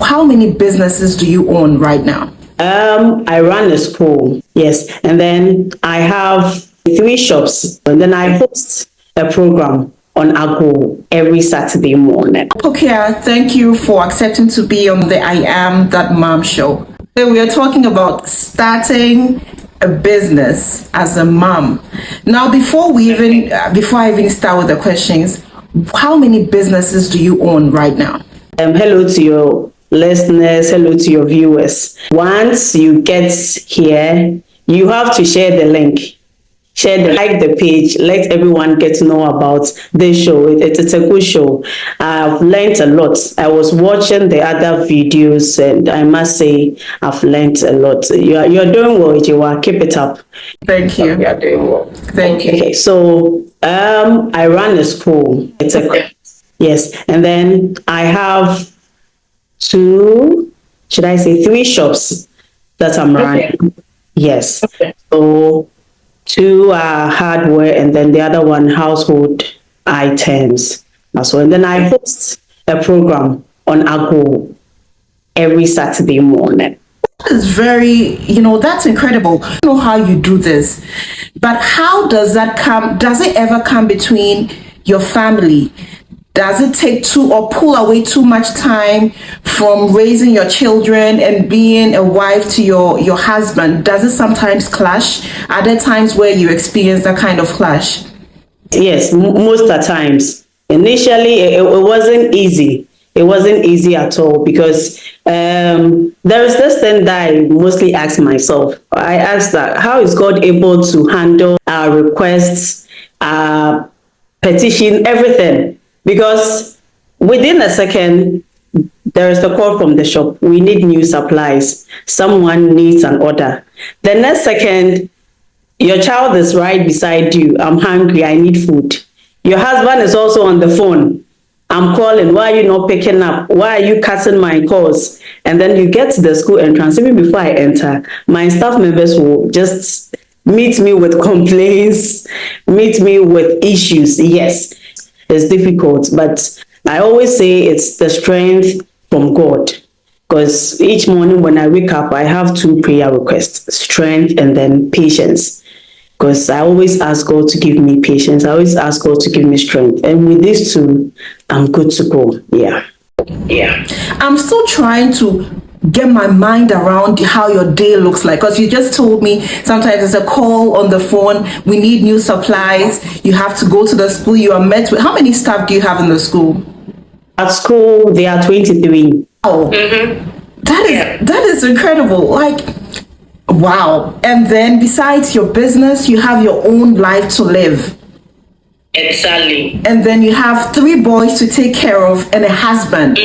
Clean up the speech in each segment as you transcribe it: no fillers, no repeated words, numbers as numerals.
How many businesses do you own right now? I run a school, yes, and then I have 3 shops, and then I host a program on Agro every Saturday morning. Pokia, thank you for accepting to be on the I Am That Mom show. So we are talking about starting a business as a mom. Now, before I even start with the questions, how many businesses do you own right now? Hello to your listeners, hello to your viewers. Once you get here, you have to share the link. Like the page, let everyone get to know about this show. It's a good show. I've learned a lot. I was watching the other videos, and I must say I've learned a lot. You're doing well, Ijewa. Keep it up. Thank you. You're doing well. Thank you. Okay, so I run a school. Yes, and then I have 3 shops that I'm running. Yes. So 2 are hardware, and then the other one household items as well. And then I host a program on Agro every Saturday morning. That is that's incredible. I don't know how you do this, but how does that come? Does it ever come between your family? Does it take or pull away too much time from raising your children and being a wife to your husband? Does it sometimes clash? Are there times where you experience that kind of clash? Yes, most of the times. Initially, it wasn't easy. It wasn't easy at all because there is this thing that I mostly ask myself. I ask that, how is God able to handle our requests, our petition, everything? Because within a second, there is a call from the shop. We need new supplies. Someone needs an order. The next second, your child is right beside you. I'm hungry. I need food. Your husband is also on the phone. I'm calling. Why are you not picking up? Why are you cutting my calls? And then you get to the school entrance. Even before I enter, my staff members will just meet me with complaints, meet me with issues. Yes. It's difficult, but I always say it's the strength from God. Because each morning when I wake up, I have 2 prayer requests, strength and then patience. Because I always ask God to give me patience. I always ask God to give me strength. And with these 2, I'm good to go. Yeah. I'm still trying to get my mind around how your day looks like, because you just told me sometimes there's a call on the phone, we need new supplies, you have to go to the school, you are met with, how many staff do you have in the school? At school there are 23. Oh, that is incredible. Like, wow. And then besides your business, you have your own life to live. Exactly. And then you have 3 boys to take care of and a husband.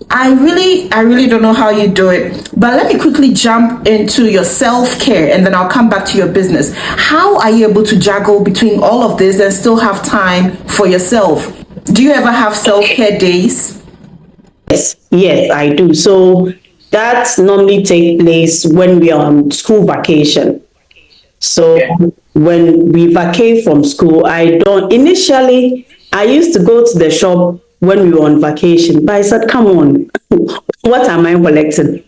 I really don't know how you do it, but let me quickly jump into your self-care and then I'll come back to your business. How are you able to juggle between all of this and still have time for yourself? Do you ever have self-care days? Yes, I do. So that normally takes place when we are on school vacation. So when we vacate from school, initially I used to go to the shop when we were on vacation, but I said, come on, what am I collecting?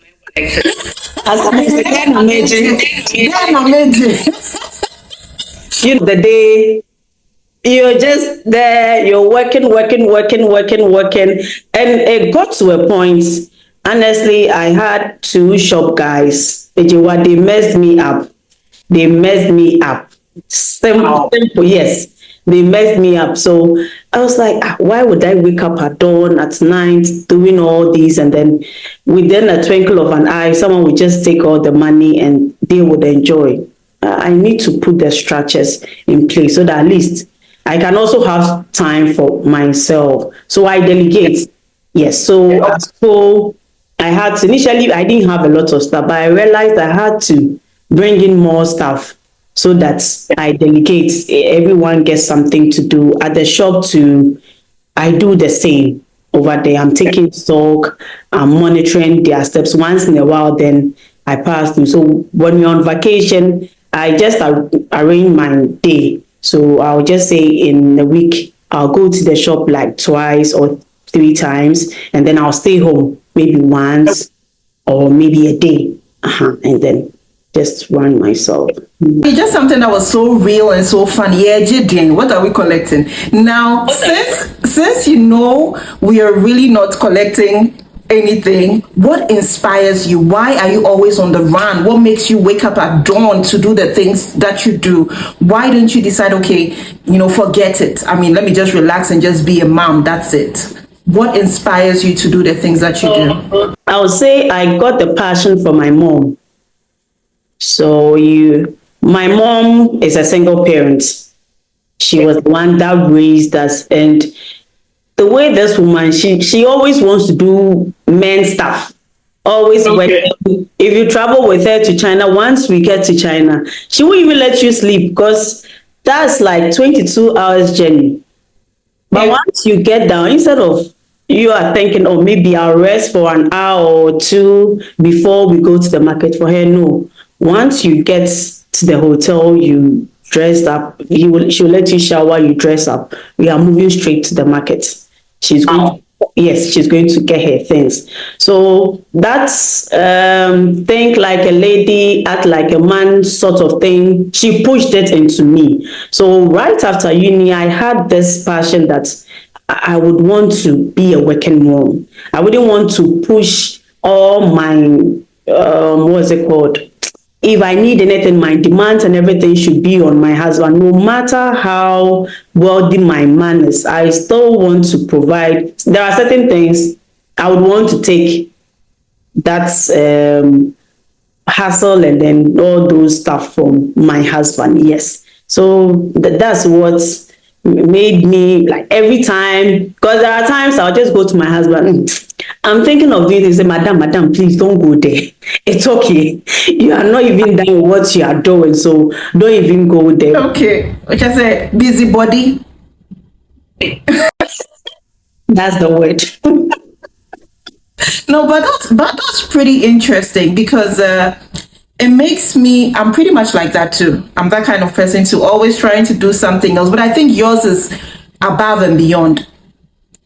The day you're just there, you're working. And it got to a point, honestly, I had 2 shop guys. They messed me up. Simple, yes. They messed me up. So I was like, why would I wake up at dawn, at night, doing all these? And then within a twinkle of an eye, someone would just take all the money and they would enjoy. I need to put the structures in place so that at least I can also have time for myself. So I delegate. Yes. So at school, initially, I didn't have a lot of stuff, but I realized I had to bring in more stuff so that I delegate. Everyone gets something to do. At the shop too, I do the same over there. I'm taking stock, I'm monitoring their steps. Once in a while, then I pass through. So when we're on vacation, I just arrange my day. So I'll just say in a week, I'll go to the shop like twice or 3 times, and then I'll stay home maybe once or maybe a day, and then just run myself. It's just something that was so real and so funny. Yeah, Jane, what are we collecting now? Since you know we are really not collecting anything, what inspires you? Why are you always on the run? What makes you wake up at dawn to do the things that you do? Why don't you decide, okay, forget it? I mean, let me just relax and just be a mom. That's it. What inspires you to do the things that you do? I would say I got the passion from my mom. So my mom is a single parent. She was the one that raised us, and the way this woman, she always wants to do men stuff. Always working. If you travel with her to China, once we get to China, she won't even let you sleep because that's like 22 hours journey. But once you get down, instead of you are thinking, oh, maybe I'll rest for an hour or two before we go to the market. For her, no. Once you get to the hotel, you dressed up. She'll let you shower. You dress up. We are moving straight to the market. She's going. She's going to get her things. So that's think like a lady, act like a man sort of thing. She pushed it into me. So right after uni, I had this passion that I would want to be a working mom. I wouldn't want to push all my what's it called? If I need anything, my demands and everything should be on my husband. No matter how wealthy my man is, I still want to provide. There are certain things I would want to take that hassle and then all those stuff from my husband. Yes. So that's what made me, like, every time, because there are times I'll just go to my husband. I'm thinking of doing this. Say, madam, please don't go there. It's okay. You are not even done with what you are doing, so don't even go there. Okay, which I say, busybody. That's the word. No, but that's pretty interesting because it makes me. I'm pretty much like that too. I'm that kind of person too, always trying to do something else. But I think yours is above and beyond.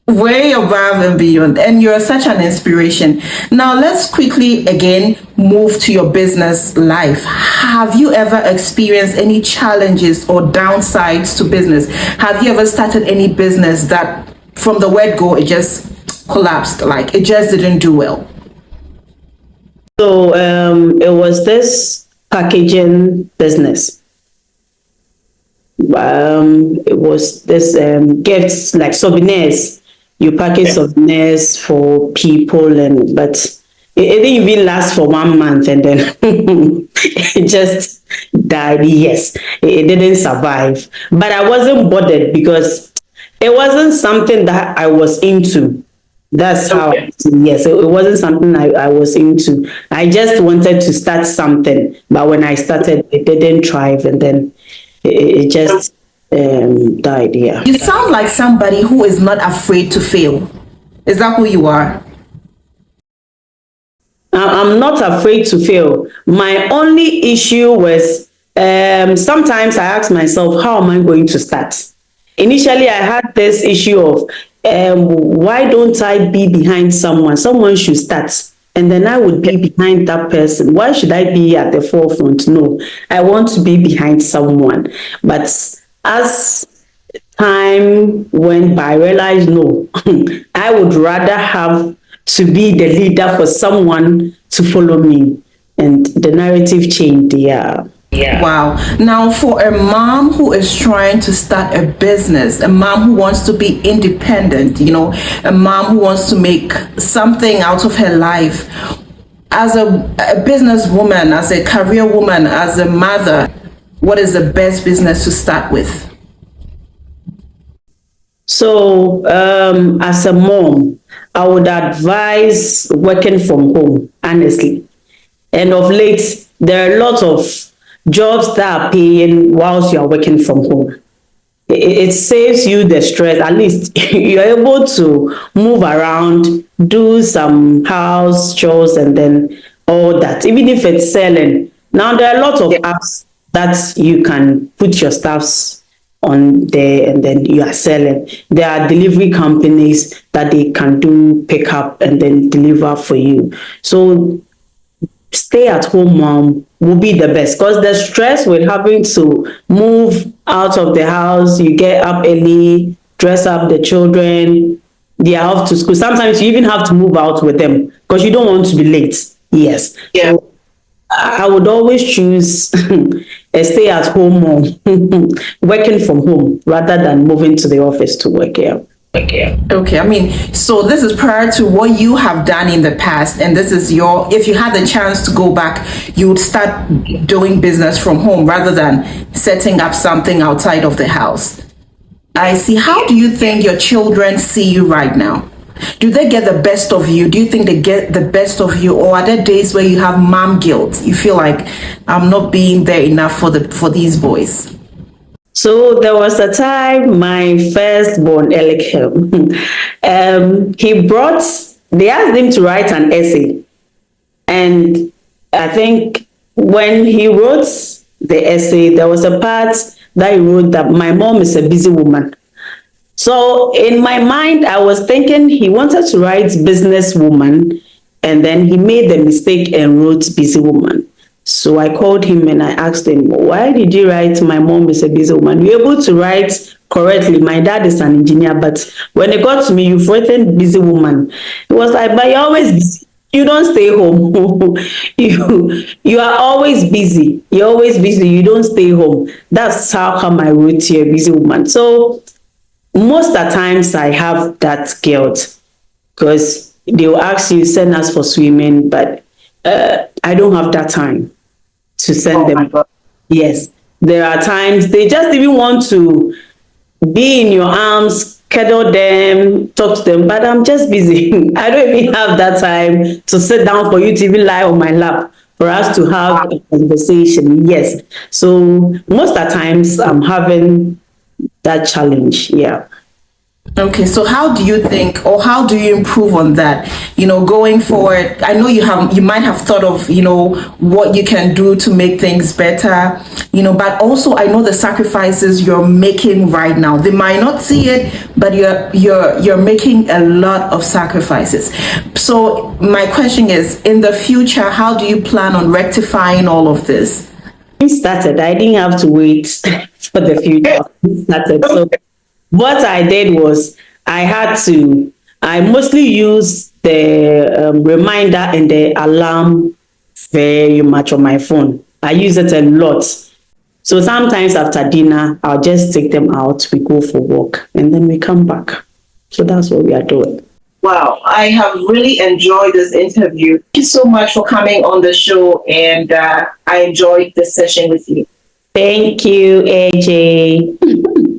Way above and beyond, and you're such an inspiration. Now let's quickly again move to your business life. Have you ever experienced any challenges or downsides to business? Have you ever started any business that from the word go it just collapsed, like it just didn't do well? So it was this packaging business. It was this gifts, like souvenirs. You package souvenirs for people, but it didn't even last for 1 month, and then it just died. Yes, it didn't survive. But I wasn't bothered because it wasn't something that I was into. That's how. Yes, it wasn't something I was into. I just wanted to start something, but when I started, it didn't thrive, and then it just died. Yeah. You sound like somebody who is not afraid to fail. Is that who you are? I'm not afraid to fail. My only issue was sometimes I ask myself, how am I going to start? Initially, I had this issue of why don't I be behind someone? Someone should start. And then I would be behind that person. Why should I be at the forefront? No, I want to be behind someone. But as time went by, I realized no, I would rather have to be the leader for someone to follow me. And the narrative changed. Yeah. Wow. Now, for a mom who is trying to start a business, a mom who wants to be independent, a mom who wants to make something out of her life, as a businesswoman, as a career woman, as a mother, what is the best business to start with? So, as a mom, I would advise working from home, honestly. And of late, there are a lot of jobs that are paying whilst you are working from home. It saves you the stress. At least you're able to move around, do some house chores, and then all that. Even if it's selling. Now, there are a lot of apps that you can put your stuffs on there and then you are selling. There are delivery companies that they can do pick up and then deliver for you. So stay at home mom will be the best because the stress with having to move out of the house, you get up early, dress up the children, they are off to school. Sometimes you even have to move out with them because you don't want to be late. Yes. Yeah. So I would always choose a stay at home mom, working from home rather than moving to the office to work here. Okay, I mean, so this is prior to what you have done in the past, and this is your, if you had the chance to go back, you would start doing business from home rather than setting up something outside of the house. I see. How do you think your children see you right now? Do they get the best of you? Do you think they get the best of you, or are there days where you have mom guilt? You feel like I'm not being there enough for these boys? So there was a time my firstborn, Elikem, they asked him to write an essay. And I think when he wrote the essay, there was a part that he wrote that my mom is a busy woman. So in my mind, I was thinking he wanted to write businesswoman, and then he made the mistake and wrote busy woman. So I called him and I asked him, why did you write my mom is a busy woman? You're able to write correctly. My dad is an engineer, but when it got to me, you've written busy woman. It was like, but you're always busy. You don't stay home. you are always busy. You're always busy. You don't stay home. That's how come I wrote here, busy woman. So most of the times I have that guilt because they will ask you, send us for swimming, but I don't have that time to send them. Yes, there are times they just even want to be in your arms, cuddle them, talk to them, but I'm just busy. I don't even have that time to sit down for you to even lie on my lap for us to have a conversation. Yes, so most of the times I'm having that challenge. Yeah. Okay, so how do you think, or how do you improve on that? Going forward, I know you might have thought of, what you can do to make things better, but also I know the sacrifices you're making right now. They might not see it, but you're making a lot of sacrifices. So my question is, in the future, how do you plan on rectifying all of this? I started. I didn't have to wait for the future. I started. So what I did was I mostly use the reminder and the alarm very much on my phone. I use it a lot. So sometimes after dinner, I'll just take them out, we go for a walk, and then we come back. So that's what we are doing. Wow, I have really enjoyed this interview. Thank you so much for coming on the show, and I enjoyed this session with you. Thank you, AJ.